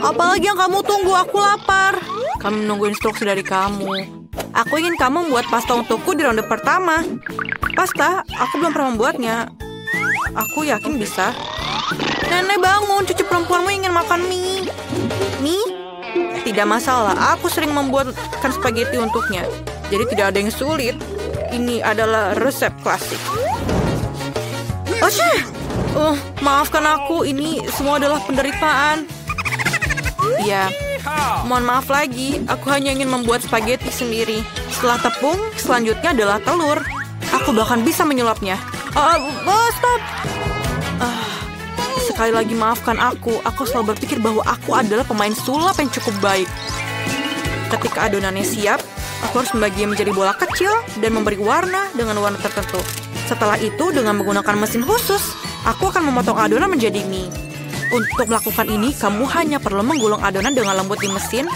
Apalagi yang kamu tunggu? Aku lapar. Kami menunggu instruksi dari kamu. Aku ingin kamu membuat pasta untukku di ronde pertama. Pasta? Aku belum pernah membuatnya. Aku yakin bisa. Nenek bangun, cucu perempuanmu ingin makan mie. Mie? Tidak masalah, aku sering membuatkan spaghetti untuknya. Jadi tidak ada yang sulit. Ini adalah resep klasik. Maafkan aku, ini semua adalah penderitaan. Ya, mohon maaf lagi. Aku hanya ingin membuat spaghetti sendiri. Setelah tepung, selanjutnya adalah telur. Aku bahkan bisa menyulapnya. Stop. Sekali lagi maafkan aku. Aku selalu berpikir bahwa aku adalah pemain sulap yang cukup baik. Ketika adonannya siap, aku harus membaginya menjadi bola kecil dan memberi warna dengan warna tertentu. Setelah itu, dengan menggunakan mesin khusus, aku akan memotong adonan menjadi mie. Untuk melakukan ini, kamu hanya perlu menggulung adonan dengan lembut di mesin.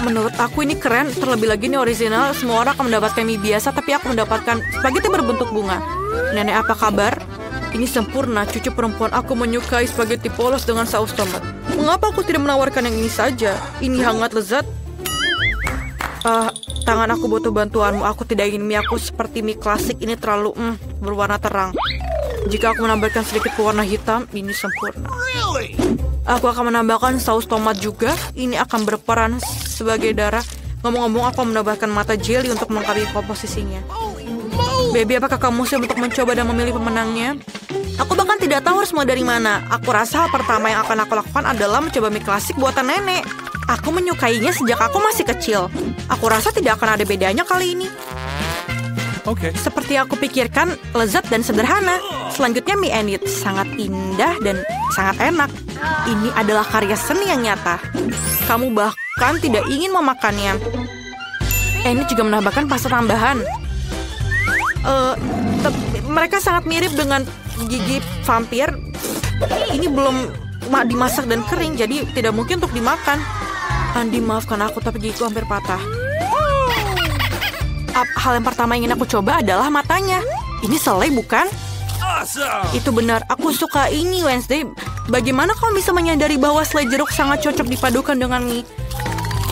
Menurut aku ini keren, terlebih lagi ini original. Semua orang akan mendapatkan mie biasa, tapi aku mendapatkan spaghetti berbentuk bunga. Nenek, apa kabar? Ini sempurna, cucu perempuan aku menyukai spaghetti polos dengan saus tomat. Mengapa aku tidak menawarkan yang ini saja? Ini hangat lezat. Tangan aku butuh bantuanmu. Aku tidak ingin mie aku seperti mie klasik. Ini terlalu berwarna terang. Jika aku menambahkan sedikit pewarna hitam, ini sempurna. Aku akan menambahkan saus tomat juga. Ini akan berperan sebagai darah. Ngomong-ngomong, aku menambahkan mata jelly untuk melengkapi komposisinya. Baby, apakah kamu siap untuk mencoba dan memilih pemenangnya? Aku bahkan tidak tahu harus mulai dari mana. Aku rasa hal pertama yang akan aku lakukan adalah mencoba mie klasik buatan nenek. Aku menyukainya sejak aku masih kecil. Aku rasa tidak akan ada bedanya kali ini. Oke. Seperti aku pikirkan, lezat dan sederhana. Selanjutnya mie Enid. Sangat indah dan sangat enak. Ini adalah karya seni yang nyata. Kamu bahkan tidak ingin memakannya. Enid juga menambahkan pasta tambahan. Mereka sangat mirip dengan gigi vampir. Ini belum dimasak dan kering, jadi tidak mungkin untuk dimakan. Andi, maafkan aku, tapi gigiku hampir patah. Hal yang pertama yang ingin aku coba adalah matanya. Ini selai, bukan? Itu benar, aku suka ini, Wednesday. Bagaimana kamu bisa menyadari bahwa selai jeruk sangat cocok dipadukan dengan mie?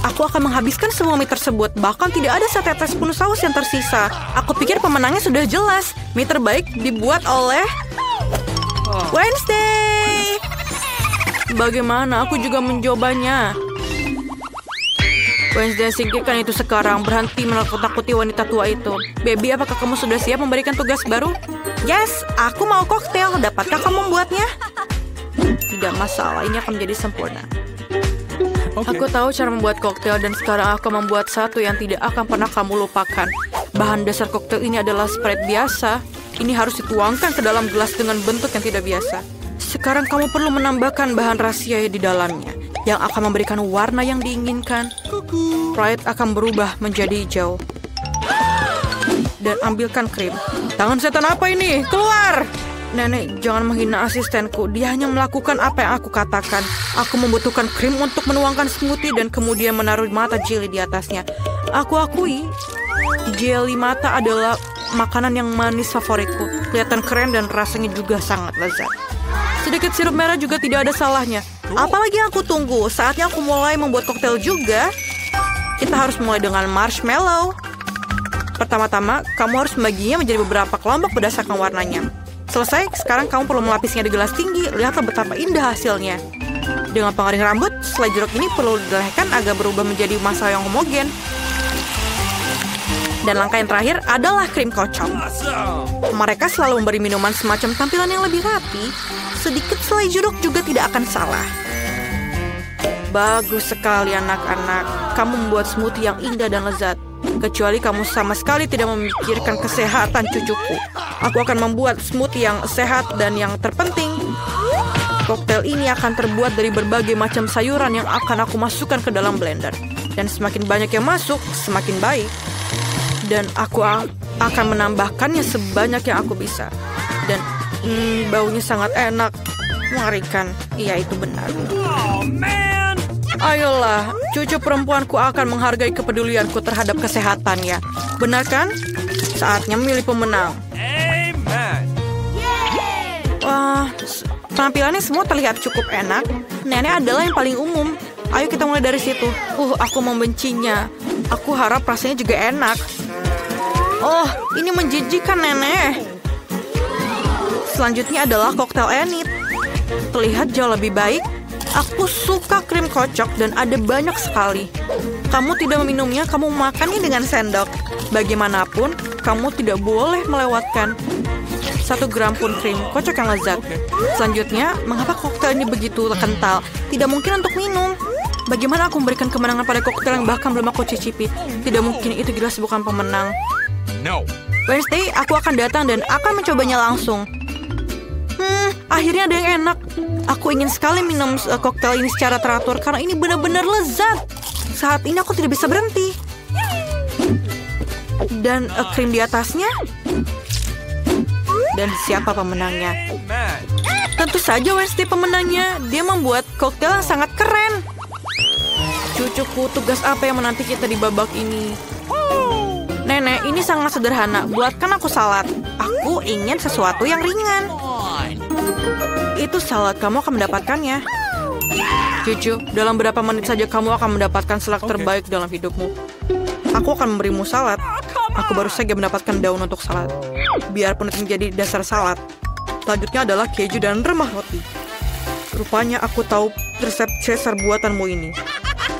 Aku akan menghabiskan semua mie tersebut. Bahkan tidak ada setetes pun saus yang tersisa. Aku pikir pemenangnya sudah jelas. Mie terbaik dibuat oleh Wednesday. Bagaimana? Aku juga mencobanya. Wednesday, singkirkan itu sekarang. Berhenti menakut-nakuti wanita tua itu. Baby, apakah kamu sudah siap memberikan tugas baru? Yes, aku mau koktail. Dapatkah kamu membuatnya? Tidak masalah, ini akan menjadi sempurna. Aku tahu cara membuat koktail dan sekarang aku membuat satu yang tidak akan pernah kamu lupakan. Bahan dasar koktail ini adalah Sprite biasa. Ini harus dituangkan ke dalam gelas dengan bentuk yang tidak biasa. Sekarang kamu perlu menambahkan bahan rahasia di dalamnya yang akan memberikan warna yang diinginkan. Sprite akan berubah menjadi hijau. Dan ambilkan krim. Tangan setan apa ini? Keluar! Nenek, jangan menghina asistenku. Dia hanya melakukan apa yang aku katakan. Aku membutuhkan krim untuk menuangkan smoothie dan kemudian menaruh mata jelly di atasnya. Aku akui, jelly mata adalah makanan yang manis favoritku. Kelihatan keren dan rasanya juga sangat lezat. Sedikit sirup merah juga tidak ada salahnya. Apalagi yang aku tunggu? Saatnya aku mulai membuat koktail juga. Kita harus mulai dengan marshmallow. Pertama-tama, kamu harus membaginya menjadi beberapa kelompok berdasarkan warnanya. Selesai, sekarang kamu perlu melapisnya di gelas tinggi. Lihatlah betapa indah hasilnya. Dengan pengering rambut, selai jeruk ini perlu dilelehkan agar berubah menjadi massa yang homogen. Dan langkah yang terakhir adalah krim kocok. Mereka selalu memberi minuman semacam tampilan yang lebih rapi. Sedikit selai jeruk juga tidak akan salah. Bagus sekali anak-anak. Kamu membuat smoothie yang indah dan lezat. Kecuali kamu sama sekali tidak memikirkan kesehatan cucuku. Aku akan membuat smoothie yang sehat dan yang terpenting, koktail ini akan terbuat dari berbagai macam sayuran yang akan aku masukkan ke dalam blender. Dan semakin banyak yang masuk, semakin baik. Dan aku akan menambahkannya sebanyak yang aku bisa. Dan baunya sangat enak. Mengerikan. Iya, itu benar. Ayolah, cucu perempuanku akan menghargai kepedulianku terhadap kesehatannya. Benar kan? Saatnya memilih pemenang. Tampilannya semua terlihat cukup enak. Nenek adalah yang paling umum. Ayo kita mulai dari situ. Aku membencinya. Aku harap rasanya juga enak. Oh, ini menjijikan, Nenek. Selanjutnya adalah koktail Enid. Terlihat jauh lebih baik. Aku suka krim kocok dan ada banyak sekali. Kamu tidak meminumnya, kamu makannya dengan sendok. Bagaimanapun, kamu tidak boleh melewatkan 1 gram pun krim kocok yang lezat. Selanjutnya, mengapa koktail ini begitu kental? Tidak mungkin untuk minum. Bagaimana aku memberikan kemenangan pada koktail yang bahkan belum aku cicipi? Tidak mungkin, itu jelas bukan pemenang. No. Wednesday, aku akan datang dan akan mencobanya langsung. Akhirnya ada yang enak. Aku ingin sekali minum koktail ini secara teratur karena ini benar-benar lezat. Saat ini aku tidak bisa berhenti. Dan krim di atasnya. Dan siapa pemenangnya? Tentu saja Wednesday pemenangnya. Dia membuat koktail yang sangat keren. Cucuku, tugas apa yang menanti kita di babak ini? Nenek, ini sangat sederhana. Buatkan aku salad. Aku ingin sesuatu yang ringan. Itu salad, kamu akan mendapatkannya. Cucu, dalam berapa menit saja kamu akan mendapatkan salad terbaik dalam hidupmu. Aku akan memberimu salad. Aku baru saja mendapatkan daun untuk salad. Biarpun itu menjadi dasar salad. Selanjutnya adalah keju dan remah roti. Rupanya aku tahu resep Caesar buatanmu ini.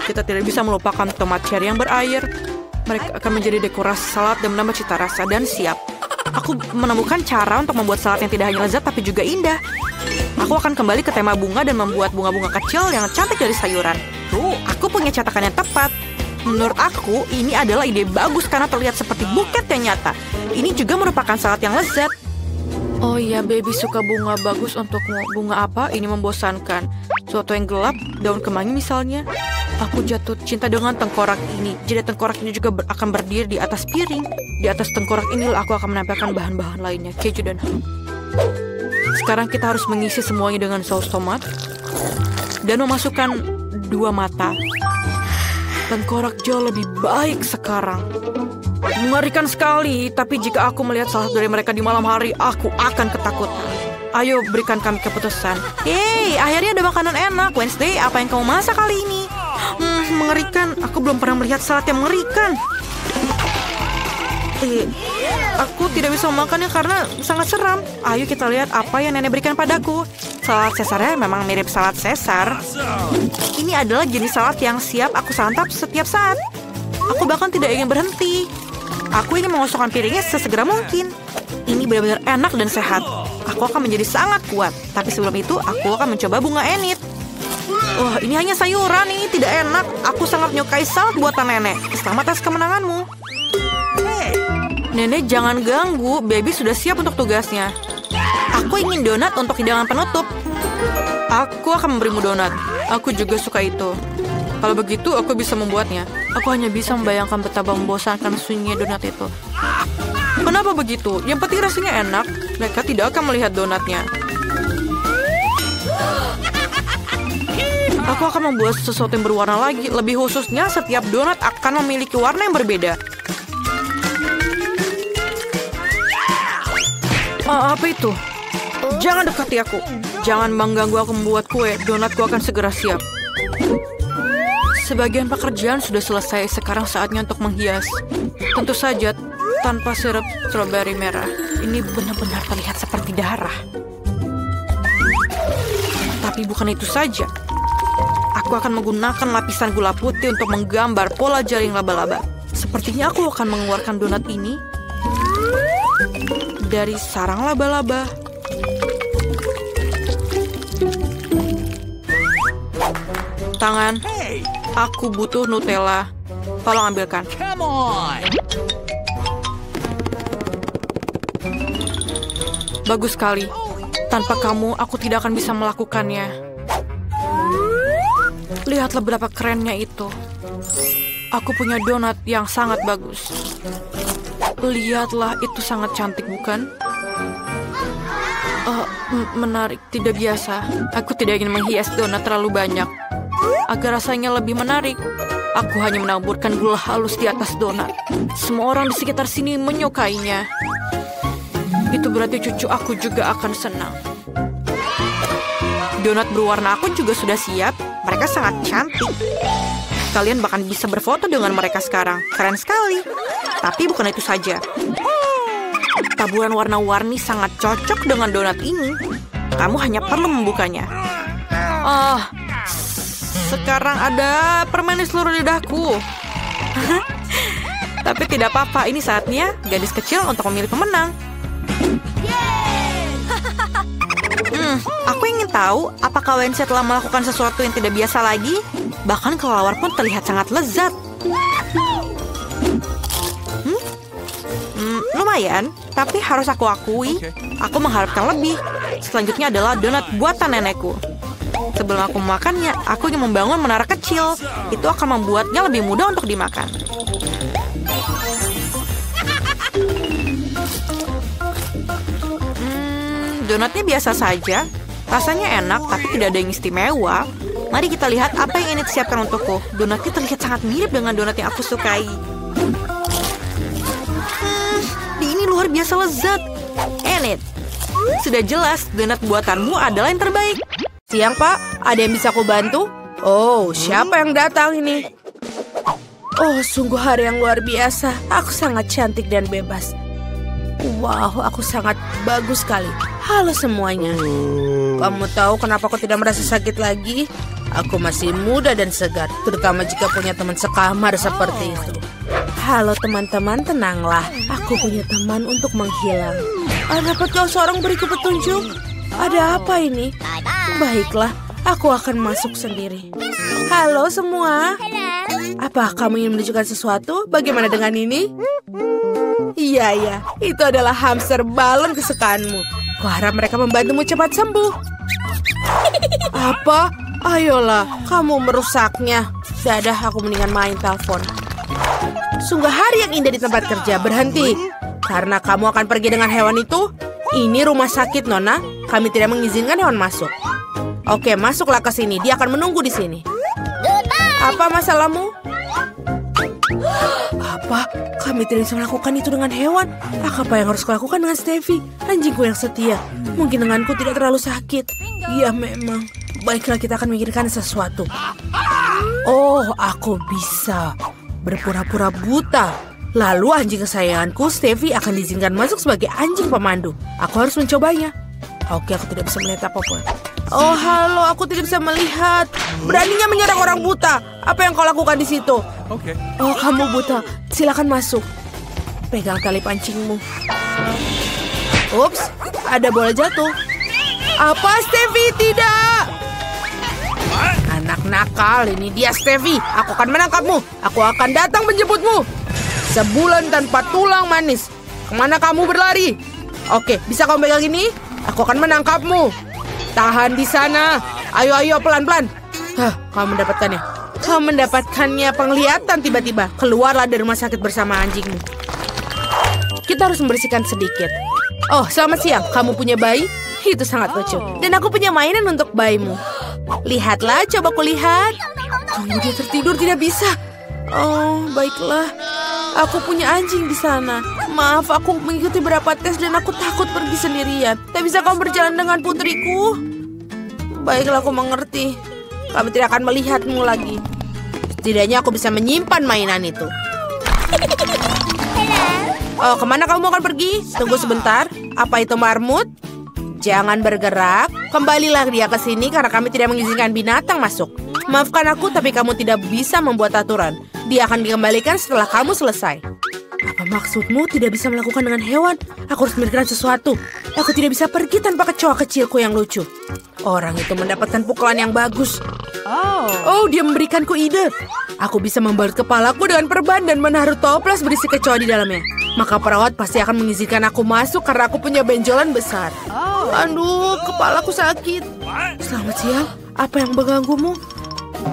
Kita tidak bisa melupakan tomat cherry yang berair. Mereka akan menjadi dekorasi salad dan menambah cita rasa. Dan siap. Aku menemukan cara untuk membuat salad yang tidak hanya lezat tapi juga indah. Aku akan kembali ke tema bunga dan membuat bunga-bunga kecil yang cantik dari sayuran. Aku punya cetakan yang tepat. Menurut aku, ini adalah ide bagus karena terlihat seperti buket yang nyata. Ini juga merupakan salad yang lezat. Oh iya, baby suka bunga, bagus untukmu. Bunga apa? Ini membosankan. Suatu yang gelap, daun kemangi misalnya. Aku jatuh cinta dengan tengkorak ini. Jadi tengkorak ini juga akan berdiri di atas piring. Di atas tengkorak inilah aku akan menampilkan bahan-bahan lainnya, keju dan ham. Sekarang kita harus mengisi semuanya dengan saus tomat. Dan memasukkan 2 mata. Tengkorak jauh lebih baik sekarang. Mengerikan sekali, tapi jika aku melihat salah satu dari mereka di malam hari, aku akan ketakutan. Ayo, berikan kami keputusan. Yeay, akhirnya ada makanan enak. Wednesday, apa yang kamu masak kali ini? Mengerikan. Aku belum pernah melihat salad yang mengerikan. Aku tidak bisa memakannya karena sangat seram. Ayo kita lihat apa yang nenek berikan padaku. Salad Caesarnya memang mirip salad Caesar. Ini adalah jenis salad yang siap aku santap setiap saat. Aku bahkan tidak ingin berhenti. Aku ingin mengosongkan piringnya sesegera mungkin. Ini benar-benar enak dan sehat. Aku akan menjadi sangat kuat. Tapi sebelum itu, aku akan mencoba bunga Enid. Wah, ini hanya sayuran, ini tidak enak. Aku sangat menyukai salad buatan nenek. Selamat atas kemenanganmu. Nenek, jangan ganggu. Baby sudah siap untuk tugasnya. Aku ingin donat untuk hidangan penutup. Aku akan memberimu donat. Aku juga suka itu. Kalau begitu, aku bisa membuatnya. Aku hanya bisa membayangkan betapa membosankan sunyinya donat itu. Kenapa begitu? Yang penting rasanya enak. Mereka tidak akan melihat donatnya. Aku akan membuat sesuatu yang berwarna lagi. Lebih khususnya, setiap donat akan memiliki warna yang berbeda. Apa itu? Jangan dekati aku. Jangan mengganggu aku membuat kue. Donatku akan segera siap. Sebagian pekerjaan sudah selesai. Sekarang saatnya untuk menghias. Tentu saja tanpa sirup stroberi merah. Ini benar-benar terlihat seperti darah. Tapi bukan itu saja. Aku akan menggunakan lapisan gula putih untuk menggambar pola jaring laba-laba. Sepertinya aku akan mengeluarkan donat ini dari sarang laba-laba. Tangan. Aku butuh Nutella. Tolong ambilkan. Come on. Bagus sekali. Tanpa kamu, aku tidak akan bisa melakukannya. Lihatlah berapa kerennya itu. Aku punya donat yang sangat bagus. Lihatlah, itu sangat cantik, bukan? Menarik, tidak biasa. Aku tidak ingin menghias donat terlalu banyak. Agar rasanya lebih menarik, aku hanya menaburkan gula halus di atas donat. Semua orang di sekitar sini menyukainya. Itu berarti cucu aku juga akan senang. Donat berwarna aku juga sudah siap. Mereka sangat cantik. Kalian bahkan bisa berfoto dengan mereka sekarang. Keren sekali. Tapi bukan itu saja. Taburan warna-warni sangat cocok dengan donat ini. Kamu hanya perlu membukanya. Oh, sekarang ada permen di seluruh lidahku. Tapi tidak apa-apa, ini saatnya gadis kecil untuk memilih pemenang. Aku ingin tahu apakah Wednesday telah melakukan sesuatu yang tidak biasa lagi. Bahkan kelelawar pun terlihat sangat lezat. Lumayan, tapi harus aku akui, aku mengharapkan lebih. Selanjutnya adalah donat buatan nenekku. Sebelum aku memakannya, aku ingin membangun menara kecil. Itu akan membuatnya lebih mudah untuk dimakan. Donatnya biasa saja. Rasanya enak, tapi tidak ada yang istimewa. Mari kita lihat apa yang ini disiapkan untukku. Donatnya terlihat sangat mirip dengan donat yang aku sukai. Ini luar biasa lezat. Enid, sudah jelas donat buatanmu adalah yang terbaik. Siang, Pak. Ada yang bisa aku bantu? Oh, siapa yang datang ini? Oh, sungguh hari yang luar biasa. Aku sangat cantik dan bebas. Wow, aku sangat bagus sekali. Halo semuanya. Kamu tahu kenapa aku tidak merasa sakit lagi? Aku masih muda dan segar, terutama jika punya teman sekamar seperti itu. Halo teman-teman, tenanglah. Aku punya teman untuk menghilang. Dapat kau seorang beriku petunjuk? Ada apa ini? Baiklah, aku akan masuk sendiri. Halo semua. Apa kamu ingin menunjukkan sesuatu? Bagaimana dengan ini? Iya, itu adalah hamster balon kesukaanmu. Kuharap mereka membantumu cepat sembuh. Apa? Ayolah, kamu merusaknya. Dadah, aku mendingan main telepon. Sungguh hari yang indah di tempat kerja. Berhenti. Karena kamu akan pergi dengan hewan itu. Ini rumah sakit, Nona. Kami tidak mengizinkan hewan masuk. Oke, masuklah ke sini. Dia akan menunggu di sini. Apa masalahmu? Apa? Kami tidak bisa melakukan itu dengan hewan. Apa yang harus kulakukan dengan Steffi? Anjingku yang setia. Mungkin denganku tidak terlalu sakit. Ya memang. Baiklah, kita akan memikirkan sesuatu. Oh, aku bisa berpura-pura buta. Lalu anjing kesayanganku, Steffi, akan diizinkan masuk sebagai anjing pemandu. Aku harus mencobanya. Oke, aku tidak bisa melihat apapun. Oh, halo, aku tidak bisa melihat. Beraninya menyerang orang buta. Apa yang kau lakukan di situ? Okay. Oh, kamu buta. Silakan masuk. Pegang tali pancingmu. Ups, ada bola jatuh. Apa, Steffi? Tidak. Anak nakal, ini dia Steffi. Aku akan menangkapmu. Aku akan datang menjemputmu. Sebulan tanpa tulang manis. Kemana kamu berlari? Oke, bisa kamu pegang ini? Aku akan menangkapmu. Tahan di sana. Ayo, pelan-pelan. Kamu mendapatkannya. Kamu mendapatkannya penglihatan tiba-tiba. Keluarlah dari rumah sakit bersama anjingmu. Kita harus membersihkan sedikit. Oh, selamat siang. Kamu punya bayi? Itu sangat lucu. Dan aku punya mainan untuk bayimu. Lihatlah, coba kulihat. Tunggu, dia tertidur, tidak bisa. Oh, baiklah. Aku punya anjing di sana. Maaf, aku mengikuti beberapa tes dan aku takut pergi sendirian. Tak bisa kamu berjalan dengan putriku? Baiklah, aku mengerti. Kami tidak akan melihatmu lagi. Setidaknya aku bisa menyimpan mainan itu. Oh, kemana kamu akan pergi? Tunggu sebentar. Apa itu marmut? Jangan bergerak. Kembalilah dia ke sini karena kami tidak mengizinkan binatang masuk. Maafkan aku, tapi kamu tidak bisa membuat aturan. Dia akan dikembalikan setelah kamu selesai. Apa maksudmu tidak bisa melakukan dengan hewan? Aku harus memikirkan sesuatu. Aku tidak bisa pergi tanpa kecoa kecilku yang lucu. Orang itu mendapatkan pukulan yang bagus. Oh, dia memberikanku ide. Aku bisa membalut kepalaku dengan perban dan menaruh toples berisi kecoa di dalamnya. Maka perawat pasti akan mengizinkan aku masuk karena aku punya benjolan besar. Aduh, kepalaku sakit. Selamat siang. Apa yang mengganggumu?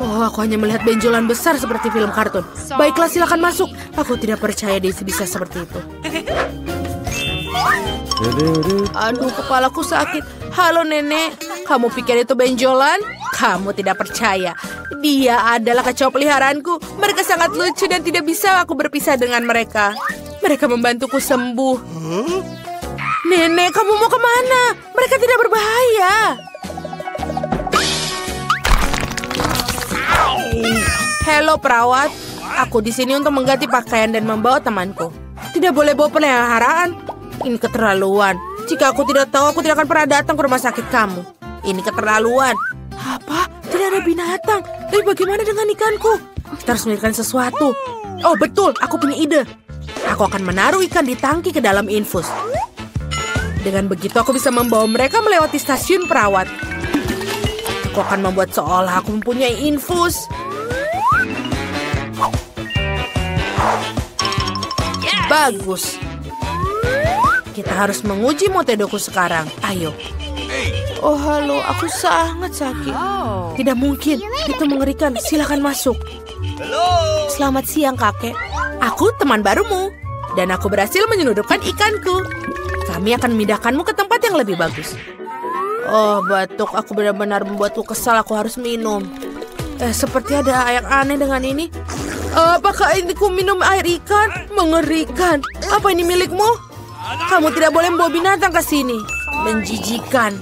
Oh, aku hanya melihat benjolan besar seperti film kartun. Baiklah, silakan masuk. Aku tidak percaya dia bisa seperti itu. Aduh, kepalaku sakit. Halo, Nenek. Kamu pikir itu benjolan? Kamu tidak percaya. Dia adalah kecoa peliharaanku. Mereka sangat lucu dan tidak bisa aku berpisah dengan mereka. Mereka membantuku sembuh. Nenek, kamu mau kemana? Mereka tidak berbahaya. Halo perawat, aku di sini untuk mengganti pakaian dan membawa temanku. Tidak boleh bawa peliharaan. Ini keterlaluan. Jika aku tidak tahu, aku tidak akan pernah datang ke rumah sakit kamu. Ini keterlaluan. Apa? Tidak ada binatang. Tapi bagaimana dengan ikanku? Kita harus memikirkan sesuatu. Oh betul, aku punya ide. Aku akan menaruh ikan di tangki ke dalam infus. Dengan begitu aku bisa membawa mereka melewati stasiun perawat. Aku akan membuat seolah aku mempunyai infus. Bagus. Kita harus menguji metodeku sekarang. Ayo. Oh halo, aku sangat sakit. Tidak mungkin, itu mengerikan. Silakan masuk. Selamat siang kakek. Aku teman barumu. Dan aku berhasil menyelundupkan ikanku. Kami akan memindahkanmu ke tempat yang lebih bagus. Oh batuk, aku benar-benar membuatku kesal. Aku harus minum. Seperti ada yang aneh dengan ini. Apakah ini ku minum air ikan? Mengerikan. Apa ini milikmu? Kamu tidak boleh membawa binatang ke sini. Menjijikan.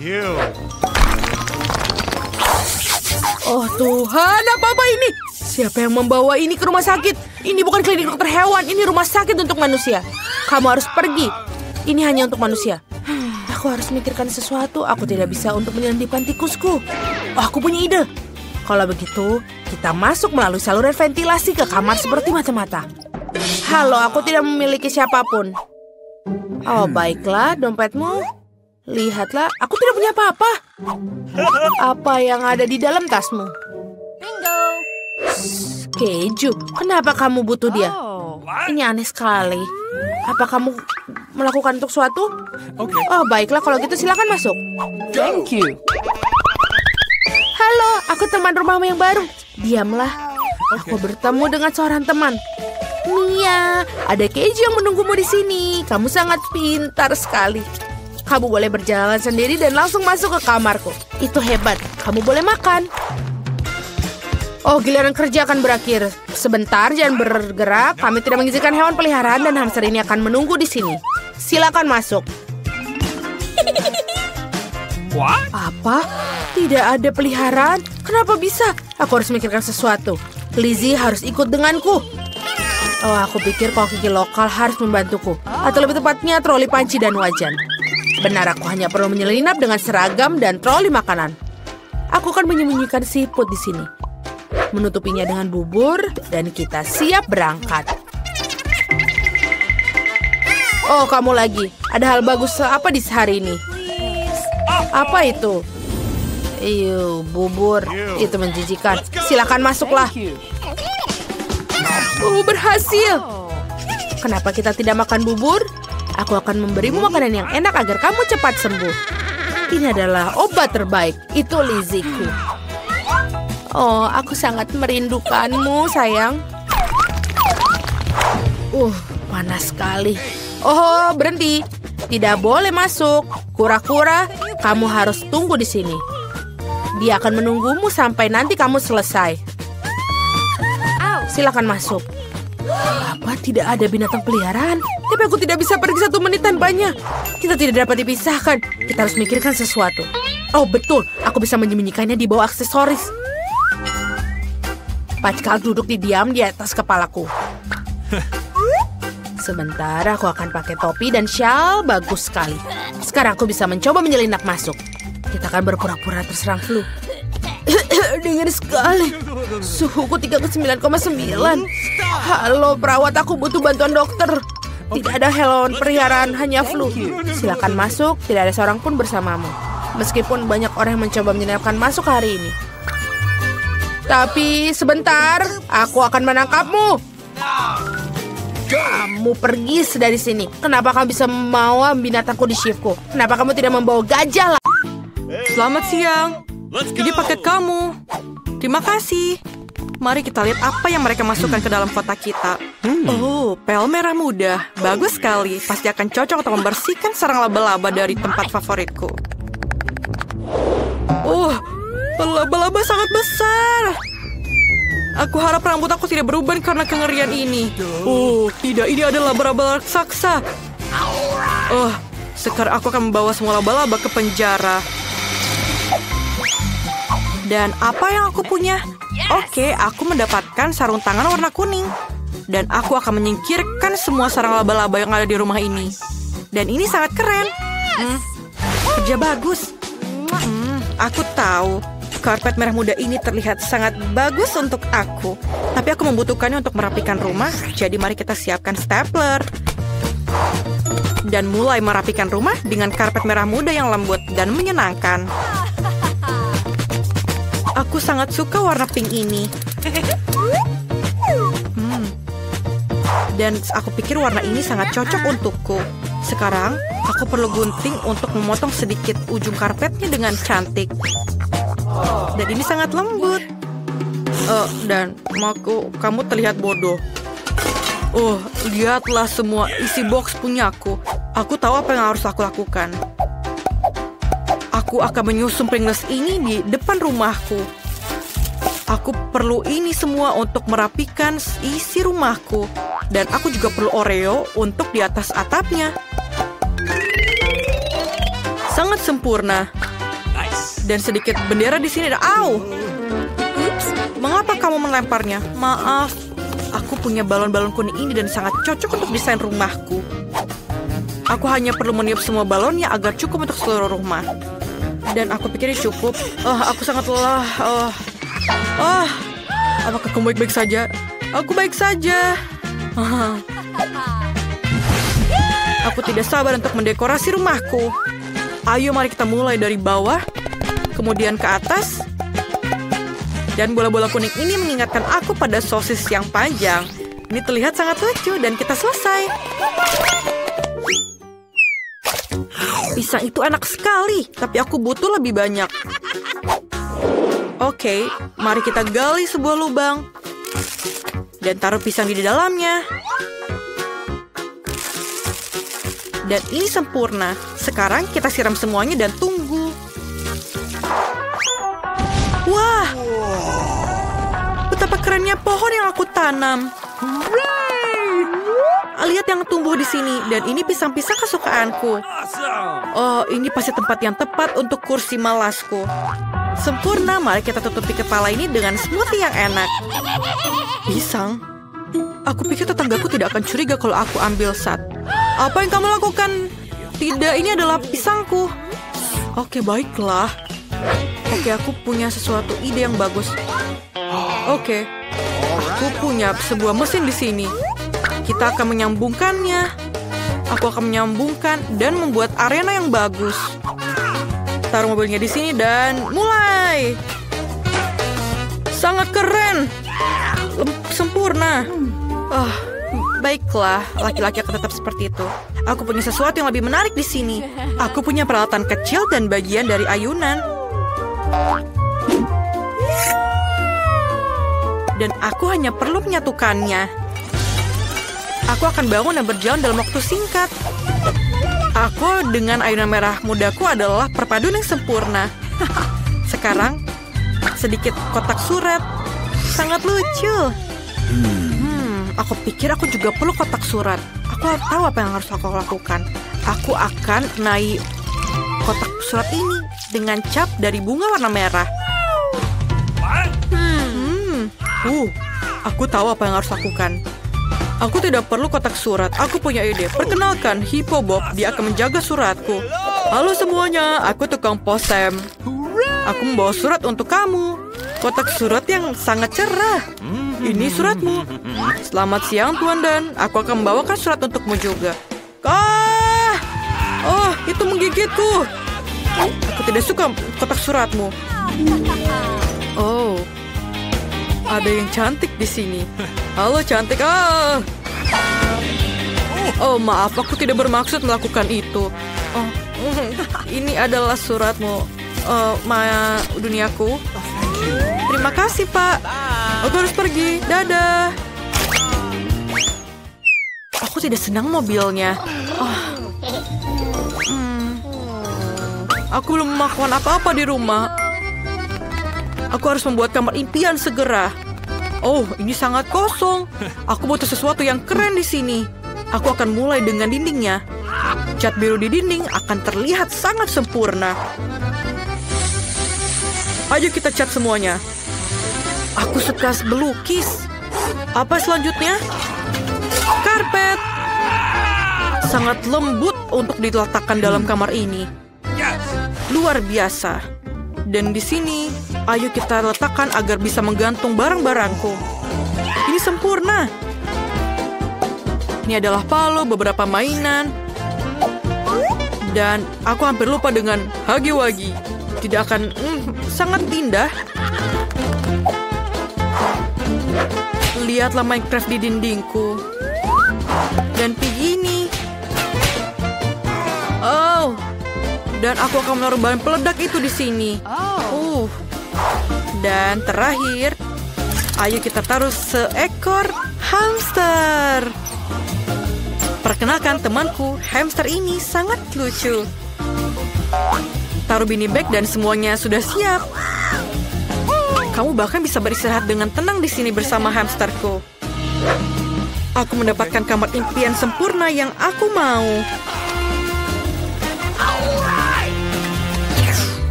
Oh Tuhan, apa ini? Siapa yang membawa ini ke rumah sakit? Ini bukan klinik dokter hewan, ini rumah sakit untuk manusia. Kamu harus pergi. Ini hanya untuk manusia. Aku harus memikirkan sesuatu. Aku tidak bisa untuk menyelundupkan tikusku. Oh, aku punya ide. Kalau begitu, kita masuk melalui saluran ventilasi ke kamar seperti mata-mata. Halo, aku tidak memiliki siapapun. Oh, baiklah, dompetmu. Lihatlah, aku tidak punya apa-apa. Apa yang ada di dalam tasmu? Bingo. Keju, kenapa kamu butuh dia? Ini aneh sekali. Apa kamu melakukan untuk suatu? Oh, baiklah, kalau gitu silakan masuk. Thank you. Halo, aku teman rumahmu yang baru. Diamlah. Aku bertemu dengan seorang teman. Mia, ada keju yang menunggumu di sini. Kamu sangat pintar sekali. Kamu boleh berjalan sendiri dan langsung masuk ke kamarku. Itu hebat. Kamu boleh makan. Oh, giliran kerja akan berakhir. Sebentar, jangan bergerak. Kami tidak mengizinkan hewan peliharaan dan hamster ini akan menunggu di sini. Silakan masuk. What? Apa? Tidak ada peliharaan? Kenapa bisa? Aku harus memikirkan sesuatu. Lizzie harus ikut denganku. Oh, aku pikir koki lokal harus membantuku. Atau lebih tepatnya troli panci dan wajan. Benar, aku hanya perlu menyelinap dengan seragam dan troli makanan. Aku akan menyembunyikan siput di sini. Menutupinya dengan bubur, dan kita siap berangkat. Oh, kamu lagi. Ada hal bagus apa di hari ini? Apa itu? Bubur. Itu menjijikan. Silakan masuklah. Berhasil. Kenapa kita tidak makan bubur? Aku akan memberimu makanan yang enak agar kamu cepat sembuh. Ini adalah obat terbaik. Itu Lizzieku. Oh, aku sangat merindukanmu, sayang. Panas sekali. Oh, berhenti. Tidak boleh masuk. Kura-kura, kamu harus tunggu di sini. Dia akan menunggumu sampai nanti kamu selesai. Silakan masuk. Apa tidak ada binatang peliharaan? Tapi aku tidak bisa pergi 1 menit tanpanya. Kita tidak dapat dipisahkan. Kita harus memikirkan sesuatu. Oh, betul. Aku bisa menyembunyikannya di bawah aksesoris. Packal duduk diam di atas kepalaku. Sebentar, aku akan pakai topi dan syal. Bagus sekali. Sekarang aku bisa mencoba menyelinap masuk. Kita akan berpura-pura terserang flu. Dingin sekali. Suhuku 39,9. Halo perawat, aku butuh bantuan dokter. Tidak ada hewan peliharaan, hanya flu. Silakan masuk, tidak ada seorang pun bersamamu. Meskipun banyak orang yang mencoba menyelinapkan masuk hari ini. Tapi sebentar, aku akan menangkapmu. Kamu pergi dari sini. Kenapa kamu bisa membawa binatangku di shiftku? Kenapa kamu tidak membawa gajah lah? Selamat siang. Ini paket kamu. Terima kasih. Mari kita lihat apa yang mereka masukkan ke dalam kotak kita. Oh, pel merah muda. Bagus sekali. Pasti akan cocok untuk membersihkan sarang laba-laba dari tempat favoritku. Oh, laba-laba sangat besar. Aku harap rambut aku tidak berubah karena kengerian ini. Oh, tidak. Ini adalah laba-laba raksasa. Oh, sekarang aku akan membawa semua laba-laba ke penjara. Dan apa yang aku punya? Oke, aku mendapatkan sarung tangan warna kuning. Dan aku akan menyingkirkan semua sarang laba-laba yang ada di rumah ini. Dan ini sangat keren. Kerja bagus. Aku tahu. Karpet merah muda ini terlihat sangat bagus untuk aku. Tapi aku membutuhkannya untuk merapikan rumah. Jadi mari kita siapkan stapler. Dan mulai merapikan rumah dengan karpet merah muda yang lembut dan menyenangkan. Aku sangat suka warna pink ini. Dan aku pikir warna ini sangat cocok untukku. Sekarang, aku perlu gunting untuk memotong sedikit ujung karpetnya dengan cantik. Dan ini sangat lembut. Dan kamu terlihat bodoh. Oh, lihatlah semua isi box punyaku. Aku tahu apa yang harus aku lakukan. Aku akan menyusun Pringles ini di depan rumahku. Aku perlu ini semua untuk merapikan isi rumahku. Dan aku juga perlu Oreo untuk di atas atapnya. Sangat sempurna. Dan sedikit bendera di sini. Au! Ups, mengapa kamu melemparnya? Maaf, aku punya balon-balon kuning ini dan sangat cocok untuk desain rumahku. Aku hanya perlu meniup semua balonnya agar cukup untuk seluruh rumah. Dan aku pikir ini cukup. Aku sangat lelah. Apakah kamu baik-baik saja? Aku baik saja. Aku tidak sabar untuk mendekorasi rumahku. Ayo mari kita mulai dari bawah, kemudian ke atas. Dan bola-bola kuning ini mengingatkan aku pada sosis yang panjang. Ini terlihat sangat lucu dan kita selesai. Pisang itu enak sekali, tapi aku butuh lebih banyak. Oke, mari kita gali sebuah lubang. Dan taruh pisang di dalamnya. Dan ini sempurna. Sekarang kita siram semuanya dan tunggu. Wah! Betapa kerennya pohon yang aku tanam. Lihat yang tumbuh di sini. Dan ini pisang-pisang kesukaanku. Oh, ini pasti tempat yang tepat untuk kursi malasku. Sempurna, mari kita tutupi kepala ini dengan smoothie yang enak. Pisang? Aku pikir tetanggaku tidak akan curiga kalau aku ambil satu. Apa yang kamu lakukan? Tidak, ini adalah pisangku. Oke, baiklah. Oke, aku punya sesuatu ide yang bagus. Oke, aku punya sebuah mesin di sini. Kita akan menyambungkannya. Aku akan menyambungkan dan membuat arena yang bagus. Taruh mobilnya di sini dan mulai. Sangat keren. Sempurna. Baiklah, laki-laki akan tetap seperti itu. Aku punya sesuatu yang lebih menarik di sini. Aku punya peralatan kecil dan bagian dari ayunan. Dan aku hanya perlu menyatukannya. Aku akan bangun dan berjalan dalam waktu singkat. Aku dengan ayunan merah mudaku adalah perpaduan yang sempurna. Sekarang, sedikit kotak surat. Sangat lucu. Aku pikir aku juga perlu kotak surat. Aku tahu apa yang harus aku lakukan. Aku akan naik kotak surat ini dengan cap dari bunga warna merah. Aku tahu apa yang harus lakukan. Aku tidak perlu kotak surat. Aku punya ide. Perkenalkan, Hippo Bob. Dia akan menjaga suratku. Halo semuanya, aku tukang posem. Aku membawa surat untuk kamu. Kotak surat yang sangat cerah. Ini suratmu. Selamat siang, Tuan Dan. Aku akan membawakan surat untukmu juga. Oh, itu menggigitku. Aku tidak suka kotak suratmu. Oh, ada yang cantik di sini. Halo cantik. Oh, maaf, aku tidak bermaksud melakukan itu. Oh, ini adalah suratmu. Maya duniaku. Terima kasih, Pak. Aku harus pergi. Dadah. Aku tidak senang mobilnya. Aku belum melakukan apa-apa di rumah. Aku harus membuat kamar impian segera. Oh, ini sangat kosong. Aku butuh sesuatu yang keren di sini. Aku akan mulai dengan dindingnya. Cat biru di dinding akan terlihat sangat sempurna. Ayo kita cat semuanya. Aku suka melukis. Apa selanjutnya? Karpet. Sangat lembut untuk diletakkan dalam kamar ini. Luar biasa. Dan di sini, ayo kita letakkan agar bisa menggantung barang-barangku. Ini sempurna. Ini adalah Palo, beberapa mainan. Dan aku hampir lupa dengan Hagi-Wagi. Tidak akan sangat indah. Lihatlah Minecraft di dindingku. Dan begini. Oh. Dan aku akan menaruh bahan peledak itu di sini. Dan terakhir, ayo kita taruh seekor hamster. Perkenalkan temanku, hamster ini sangat lucu. Taruh beanie bag dan semuanya sudah siap. Kamu bahkan bisa beristirahat dengan tenang di sini bersama hamsterku. Aku mendapatkan kamar impian sempurna yang aku mau.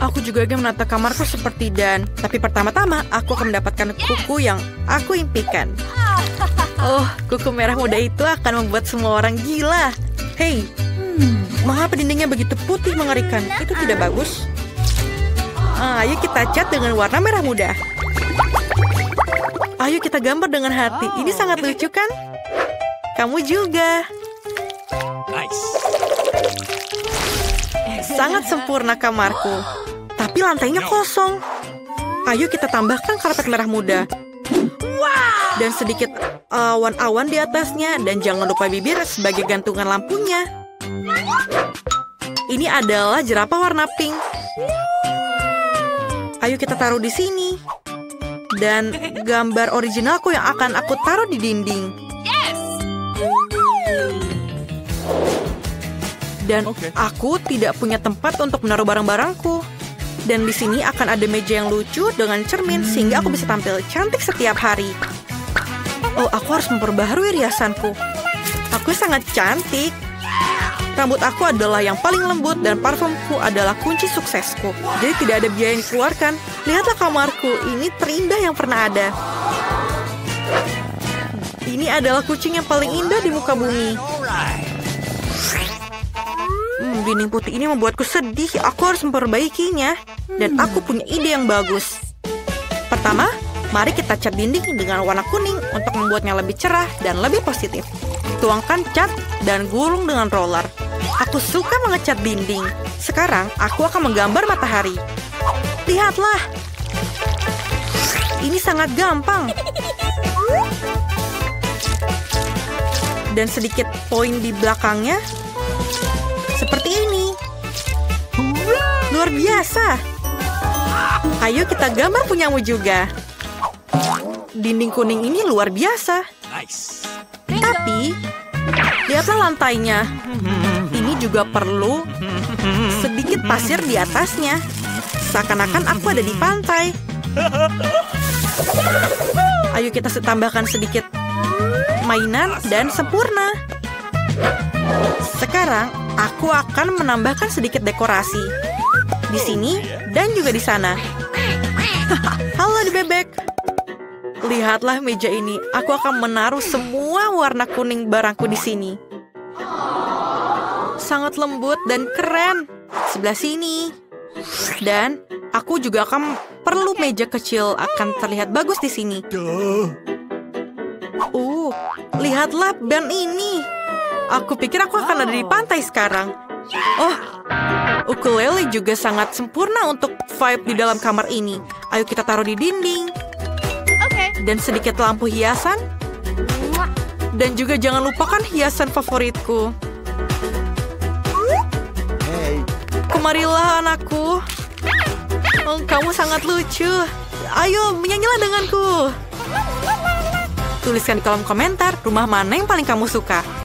Aku juga akan menata kamarku seperti Dan. Tapi pertama-tama, aku akan mendapatkan kuku yang aku impikan. Oh, kuku merah muda itu akan membuat semua orang gila. Hei, mengapa dindingnya begitu putih mengerikan? Itu tidak bagus. Ayo kita cat dengan warna merah muda. Ayo kita gambar dengan hati. Ini sangat lucu kan? Kamu juga. Sangat sempurna kamarku. Tapi lantainya kosong. Ayo kita tambahkan karpet merah muda. Dan sedikit awan-awan di atasnya. Dan jangan lupa bibir sebagai gantungan lampunya. Ini adalah jerapah warna pink. Ayo kita taruh di sini. Dan gambar originalku yang akan aku taruh di dinding. Dan aku tidak punya tempat untuk menaruh barang-barangku. Dan di sini akan ada meja yang lucu dengan cermin sehingga aku bisa tampil cantik setiap hari. Oh, aku harus memperbaharui riasanku. Aku sangat cantik. Rambut aku adalah yang paling lembut dan parfumku adalah kunci suksesku. Jadi tidak ada biaya yang dikeluarkan. Lihatlah kamarku, ini terindah yang pernah ada. Ini adalah kucing yang paling indah di muka bumi. Dinding putih ini membuatku sedih. Aku harus memperbaikinya. Dan aku punya ide yang bagus. Pertama, mari kita cat dinding dengan warna kuning untuk membuatnya lebih cerah dan lebih positif. Tuangkan cat dan gulung dengan roller. Aku suka mengecat dinding. Sekarang, aku akan menggambar matahari. Lihatlah. Ini sangat gampang. Dan sedikit poin di belakangnya. Seperti ini. Luar biasa. Ayo kita gambar punyamu juga. Dinding kuning ini luar biasa. Tapi, lihatlah lantainya. Ini juga perlu sedikit pasir di atasnya. Seakan-akan aku ada di pantai. Ayo kita tambahkan sedikit mainan dan sempurna. Sekarang, aku akan menambahkan sedikit dekorasi. Di sini dan juga di sana. Halo di bebek. Lihatlah meja ini. Aku akan menaruh semua warna kuning barangku di sini. Sangat lembut dan keren. Sebelah sini. Dan aku juga akan perlu meja kecil, akan terlihat bagus di sini. Lihatlah band ini. Aku pikir aku akan ada di pantai sekarang. Oh, ukulele juga sangat sempurna untuk vibe di dalam kamar ini. Ayo kita taruh di dinding. Dan sedikit lampu hiasan. Dan juga jangan lupakan hiasan favoritku. Kemarilah anakku. Oh, kamu sangat lucu. Ayo menyanyilah denganku. Tuliskan di kolom komentar rumah mana yang paling kamu suka.